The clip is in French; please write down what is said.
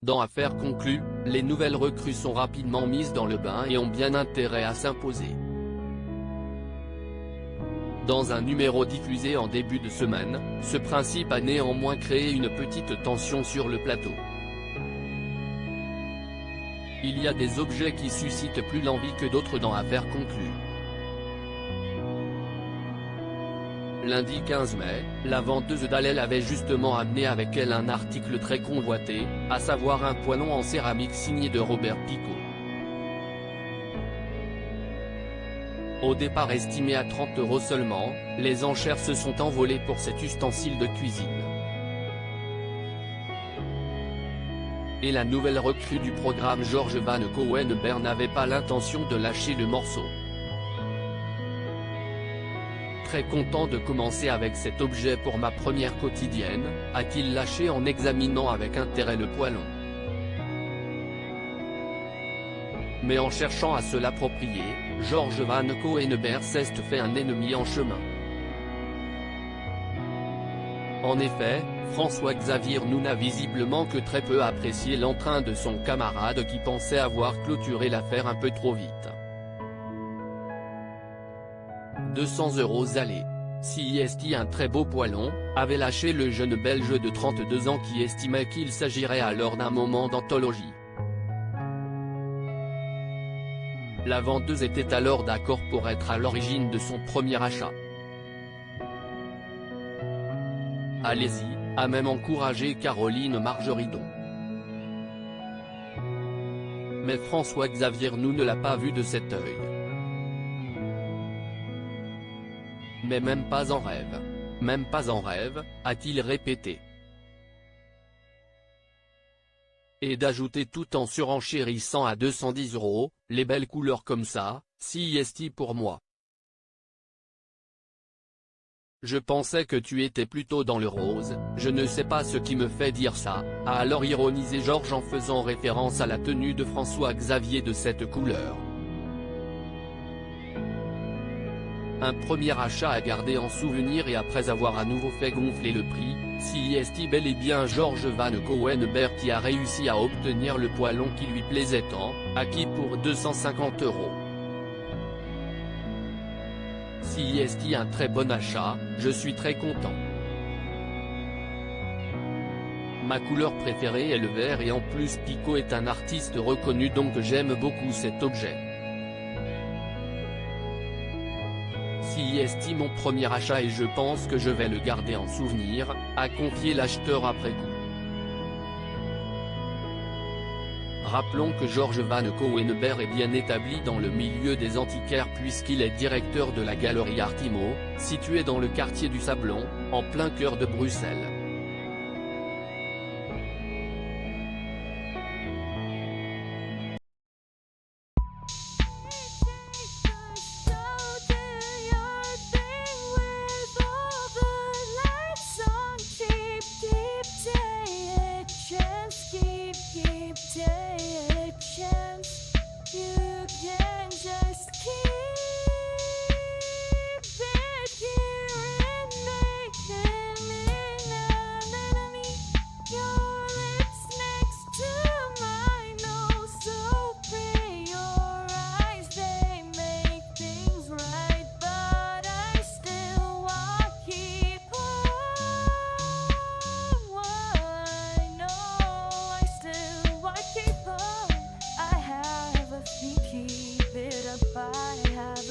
Dans Affaires conclues, les nouvelles recrues sont rapidement mises dans le bain et ont bien intérêt à s'imposer. Dans un numéro diffusé en début de semaine, ce principe a néanmoins créé une petite tension sur le plateau. Il y a des objets qui suscitent plus l'envie que d'autres dans Affaires conclues. Lundi 15 mai, la vendeuse d'Allel avait justement amené avec elle un article très convoité, à savoir un poêlon en céramique signé de Robert Picot. Au départ estimé à 30 € seulement, les enchères se sont envolées pour cet ustensile de cuisine. Et la nouvelle recrue du programme George Van Cowenberg n'avait pas l'intention de lâcher le morceau. Très content de commencer avec cet objet pour ma première quotidienne, a-t-il lâché en examinant avec intérêt le poêlon. Mais en cherchant à se l'approprier, George Van Cowenberg s'est fait un ennemi en chemin. En effet, François-Xavier Nou n'a visiblement que très peu apprécié l'entrain de son camarade qui pensait avoir clôturé l'affaire un peu trop vite. 200 € aller. CIST un très beau poêlon, avait lâché le jeune Belge de 32 ans qui estimait qu'il s'agirait alors d'un moment d'anthologie. La vendeuse était alors d'accord pour être à l'origine de son premier achat. Allez-y, a même encouragé Caroline Margeridon. Mais François-Xavier Nou ne l'a pas vu de cet œil. Mais même pas en rêve, a-t-il répété. Et d'ajouter tout en surenchérissant à 210 €, les belles couleurs comme ça, CIST pour moi. Je pensais que tu étais plutôt dans le rose, je ne sais pas ce qui me fait dire ça, a alors ironisé Georges en faisant référence à la tenue de François-Xavier de cette couleur. Un premier achat à garder en souvenir et après avoir à nouveau fait gonfler le prix, CIST bel et bien George Van Cowenberg qui a réussi à obtenir le poêlon qui lui plaisait tant, acquis pour 250 €. CIST un très bon achat, je suis très content. Ma couleur préférée est le vert et en plus Picot est un artiste reconnu donc j'aime beaucoup cet objet. CIST mon premier achat et je pense que je vais le garder en souvenir, a confié l'acheteur après coup. Rappelons que George Van Cowenberg est bien établi dans le milieu des antiquaires puisqu'il est directeur de la galerie Artimo, située dans le quartier du Sablon, en plein cœur de Bruxelles. Keep it up, I have